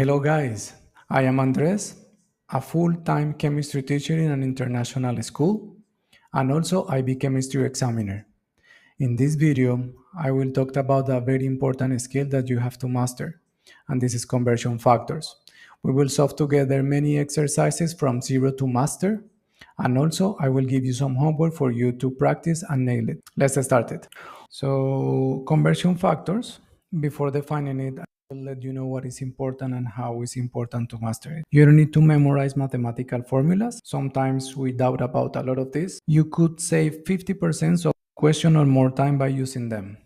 Hello, guys. I am Andres, a full time chemistry teacher in an international school, and also IB chemistry examiner. In this video, I will talk about a very important skill that you have to master, and this is conversion factors. We will solve together many exercises from zero to master, and also I will give you some homework for you to practice and nail it. Let's start it. So, conversion factors, before defining it, I will let you know what is important and how it's important to master it. You don't need to memorize mathematical formulas. Sometimes we doubt about a lot of this. You could save 50% of question or more time by using them.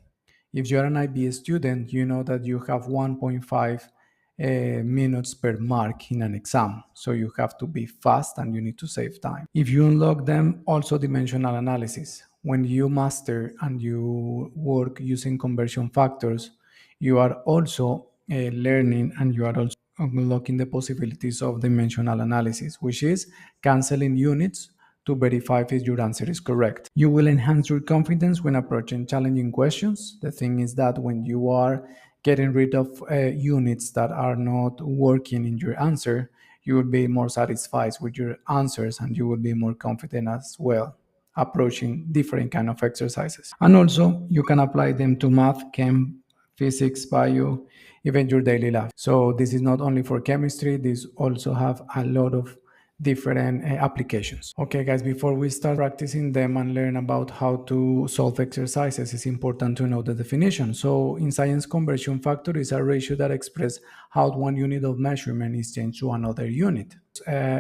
If you're an IB student, you know that you have 1.5 minutes per mark in an exam. So you have to be fast and you need to save time. If you unlock them, also dimensional analysis. When you master and you work using conversion factors, you are also learning and you are also unlocking the possibilities of dimensional analysis, which is canceling units to verify if your answer is correct. You will enhance your confidence when approaching challenging questions. The thing is that when you are getting rid of units that are not working in your answer, you will be more satisfied with your answers and you will be more confident as well approaching different kind of exercises. And also you can apply them to math, chem, physics, bio, even your daily life. So this is not only for chemistry, this also have a lot of different applications. Okay, guys, before we start practicing them and learn about how to solve exercises, it's important to know the definition. So in science, conversion factor is a ratio that expresses how one unit of measurement is changed to another unit.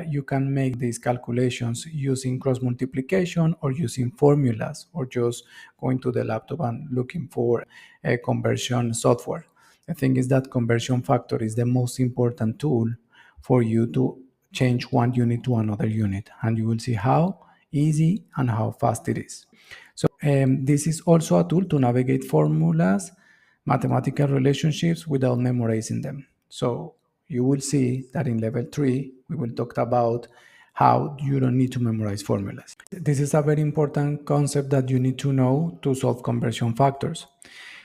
You can make these calculations using cross multiplication or using formulas or just going to the laptop and looking for a conversion software. The thing is that conversion factor is the most important tool for you to change one unit to another unit, and you will see how easy and how fast it is. So this is also a tool to navigate formulas, mathematical relationships without memorizing them. So you will see that in level 3 we will talk about how you don't need to memorize formulas. This is a very important concept that you need to know to solve conversion factors.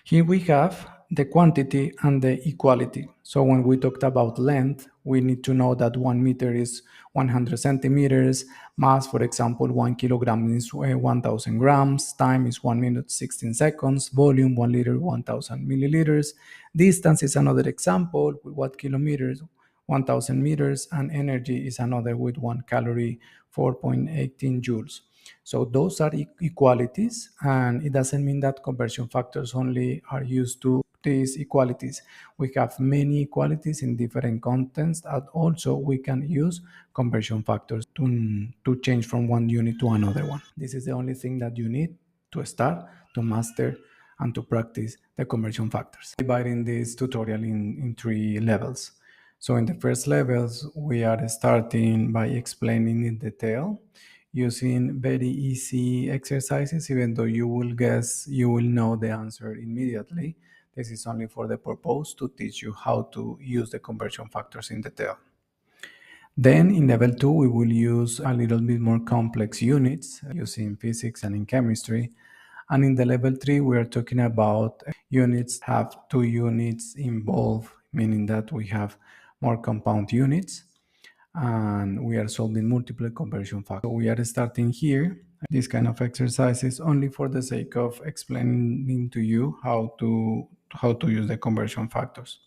Here we have the quantity and the equality. So when we talked about length, we need to know that 1 meter is 100 centimeters. Mass, for example, 1 kilogram is 1000 grams. Time is 1 minute 16 seconds. Volume 1 liter 1000 milliliters. Distance is another example with what kilometers, 1000 meters, and energy is another with 1 calorie, 4.18 joules. So those are equalities, and it doesn't mean that conversion factors only are used to these equalities. We have many equalities in different contents, and also we can use conversion factors to change from one unit to another one. This is the only thing that you need to start, to master, and to practice the conversion factors. Dividing this tutorial in 3 levels. So in the first levels, we are starting by explaining in detail using very easy exercises. Even though you will guess, you will know the answer immediately. This is only for the purpose to teach you how to use the conversion factors in detail. Then in level 2, we will use a little bit more complex units using physics and in chemistry. And in the level 3, we are talking about units have 2 units involved, meaning that we have more compound units and we are solving multiple conversion factors. So we are starting here this kind of exercises only for the sake of explaining to you how to use the conversion factors.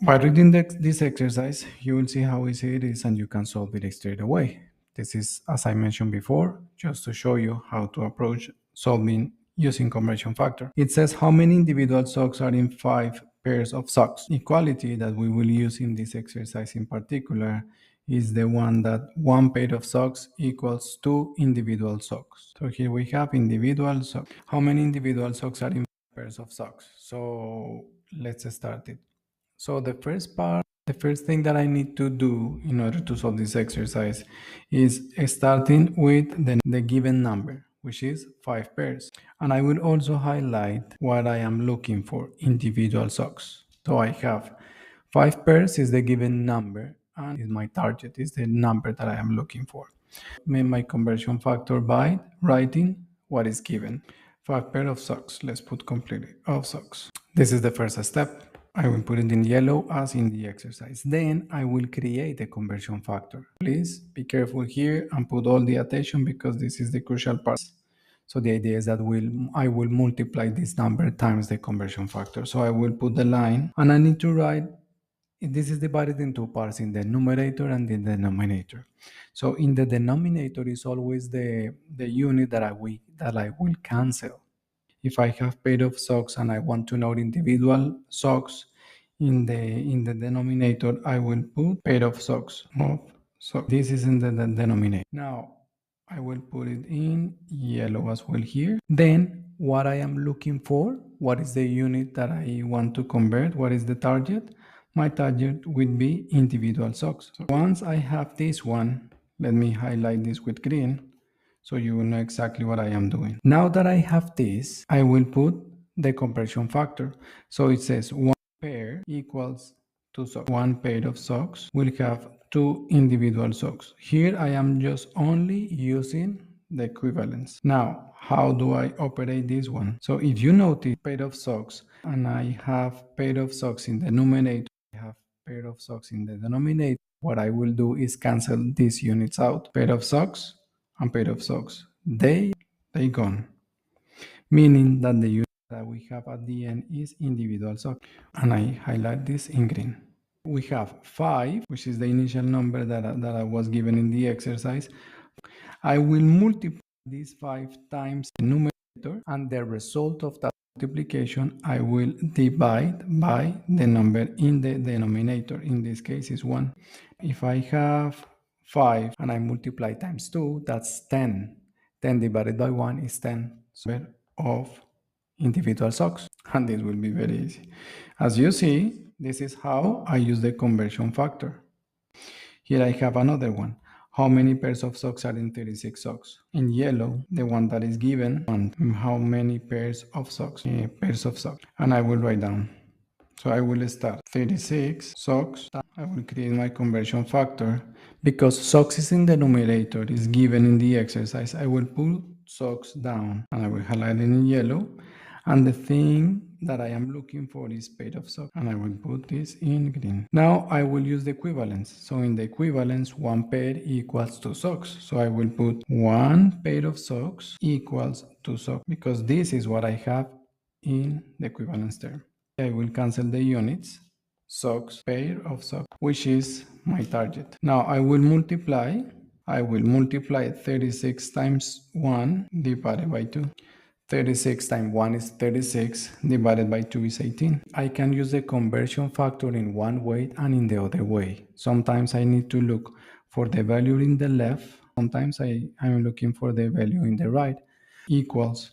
By reading this exercise, you will see how easy it is and you can solve it straight away. This is, as I mentioned before, just to show you how to approach solving using conversion factor. It says how many individual socks are in 5 pairs of socks. Equality that we will use in this exercise in particular is the one that 1 pair of socks equals 2 individual socks. So here we have individual socks. How many individual socks are in 5 pairs of socks? So let's start it. So the first thing that I need to do in order to solve this exercise is starting with the given number, which is 5 pairs. And I will also highlight what I am looking for, individual socks. So I have 5 pairs is the given number and is my target, is the number that I am looking for. Make my conversion factor by writing what is given. 5 pair of socks. Let's put completely of socks. This is the first step. I will put it in yellow as in the exercise. Then I will create a conversion factor. Please be careful here and put all the attention because this is the crucial part. So the idea is that I will multiply this number times the conversion factor. So I will put the line and I need to write, this is divided in two parts, in the numerator and in the denominator. So in the denominator is always the unit that I will cancel. If I have pair of socks and I want to know individual socks, in the denominator I will put pair of socks of so this is in the denominator. Now I will put it in yellow as well here. Then what I am looking for, what is the unit that I want to convert, what is the target? My target will be individual socks. So once I have this one, let me highlight this with green so you will know exactly what I am doing. Now that I have this, I will put the conversion factor. So it says one pair equals two socks. One pair of socks will have two individual socks. Here I am just only using the equivalence. Now, how do I operate this one? So if you notice pair of socks and I have pair of socks in the numerator, I have pair of socks in the denominator, what I will do is cancel these units out. Pair of socks and pair of socks. They gone, meaning that the unit that we have at the end is individual socks. And I highlight this in green. We have 5, which is the initial number that I was given in the exercise. I will multiply these 5 times the numerator, and the result of that multiplication I will divide by the number in the denominator. In this case is 1. If I have 5 and I multiply times 2, that's 10. 10 divided by 1 is 10. So of individual socks, and this will be very easy. As you see, this is how I use the conversion factor. Here I have another one. How many pairs of socks are in 36 socks? In yellow, the one that is given, and how many pairs of socks? Pairs of socks. And I will write down. So I will start 36 socks. I will create my conversion factor. Because socks is in the numerator, is given in the exercise, I will put socks down and I will highlight it in yellow. And the thing that I am looking for is pair of socks, and I will put this in green. Now I will use the equivalence. So in the equivalence, one pair equals two socks. So I will put one pair of socks equals two socks because this is what I have in the equivalence term. I will cancel the units, socks, pair of socks, which is my target. Now I will multiply 36 times 1 divided by 2. 36 times 1 is 36, divided by 2 is 18. I can use the conversion factor in one way and in the other way. Sometimes I need to look for the value in the left. Sometimes I'm looking for the value in the right. Equals.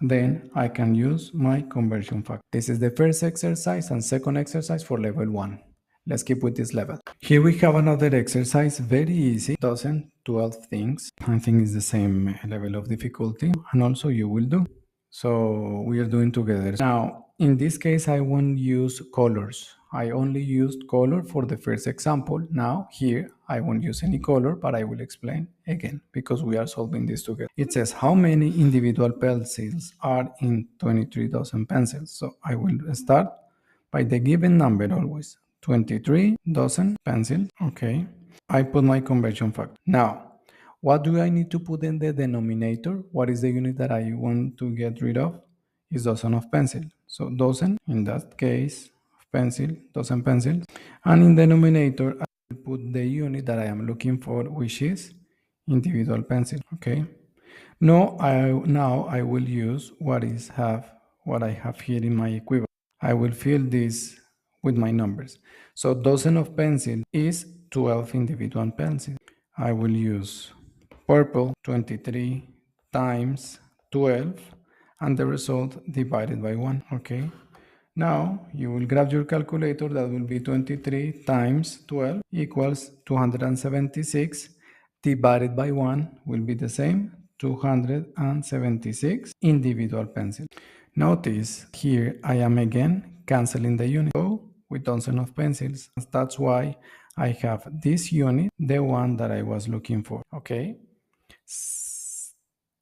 Then I can use my conversion factor. This is the first exercise and second exercise for level 1. Let's keep with this level. Here we have another exercise, very easy, dozen, 12 things. I think it's the same level of difficulty, and also you will do. So we are doing together. Now, in this case, I won't use colors. I only used color for the first example. Now, here, I won't use any color, but I will explain again because we are solving this together. It says how many individual pencils are in 23 dozen pencils. So I will start by the given number always. 23 dozen pencils. Okay. I put my conversion factor. Now, what do I need to put in the denominator? What is the unit that I want to get rid of? Is dozen of pencil. So dozen, in that case, pencil, dozen pencils. And in the denominator, I will put the unit that I am looking for, which is individual pencil. Okay. Now I will use what I have here in my equivalent. I will fill this with my numbers. So dozen of pencil is 12 individual pencils. I will use purple 23 times 12 and the result divided by 1. Okay. Now you will grab your calculator, that will be 23 times 12 equals 276 divided by 1 will be the same, 276 individual pencils. Notice here I am again canceling the unit. So with dozen of pencils, that's why I have this unit, the one that I was looking for. Okay.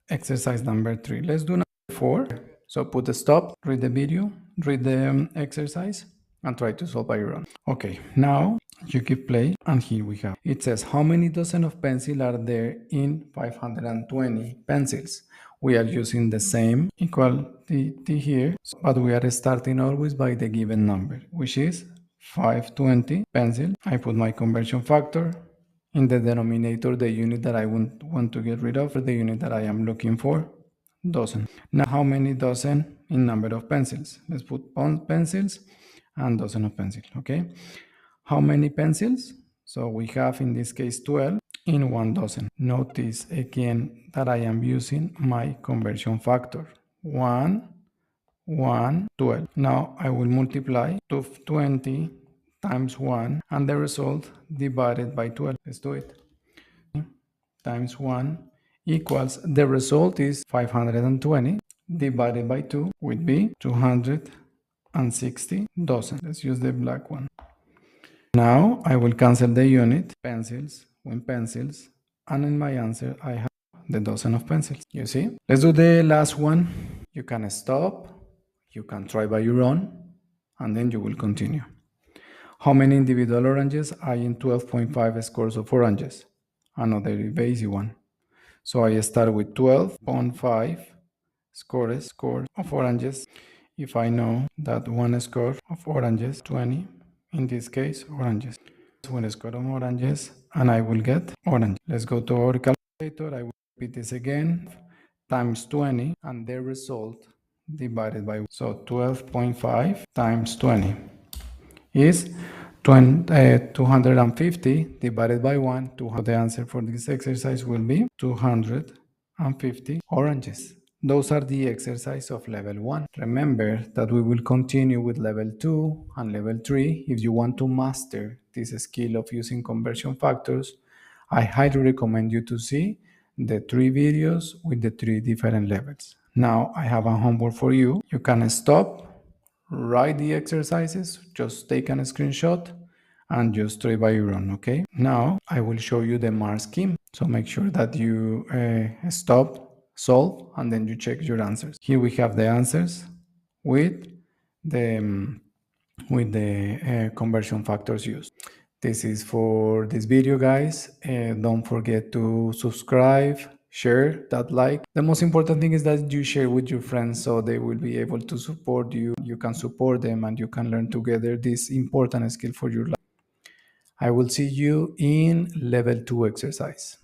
Exercise number 3. Let's do number 4. So put a stop, read the video, read the exercise. and try to solve by your own. Okay, now you keep play, and here we have. It says, how many dozen of pencil are there in 520 pencils? We are using the same equality here, but we are starting always by the given number, which is 520 pencil. I put my conversion factor. In the denominator, the unit that I want to get rid of, the unit that I am looking for, dozen. Now, how many dozen in number of pencils? Let's put pencils and dozen of pencils, okay? How many pencils? So we have in this case 12 in one dozen. Notice again that I am using my conversion factor. 12. Now I will multiply 20 times 1 and the result divided by 12. Let's do it. Times 1 equals, the result is 520 divided by 2 would be 260 dozen. Let's use the black one. Now I will cancel the unit, pencils, when pencils, and in my answer I have the dozen of pencils. You see? Let's do the last one. You can stop, you can try by your own, and then you will continue. How many individual oranges are in 12.5 scores of oranges? Another basic one. So I start with 12.5 score of oranges. If I know that one score of oranges, 20, in this case, oranges. One score of oranges, and I will get orange. Let's go to our calculator. I will repeat this again, times 20, and the result divided by, so 12.5 times 20 is 250 divided by 1. The answer for this exercise will be 250 oranges. Those are the exercise of level 1. Remember that we will continue with level 2 and level 3. If you want to master this skill of using conversion factors, I highly recommend you to see the 3 videos with the 3 different levels. Now I have a homework for you. You can stop, write the exercises, just take a screenshot and just try by your own, okay? Now I will show you the mark scheme. So make sure that you stop, solve, and then you check your answers. Here we have the answers with the conversion factors used. This is for this video, guys. Don't forget to subscribe, share, that like. The most important thing is that you share with your friends so they will be able to support you. You can support them and you can learn together this important skill for your life. I will see you in level 2 exercise.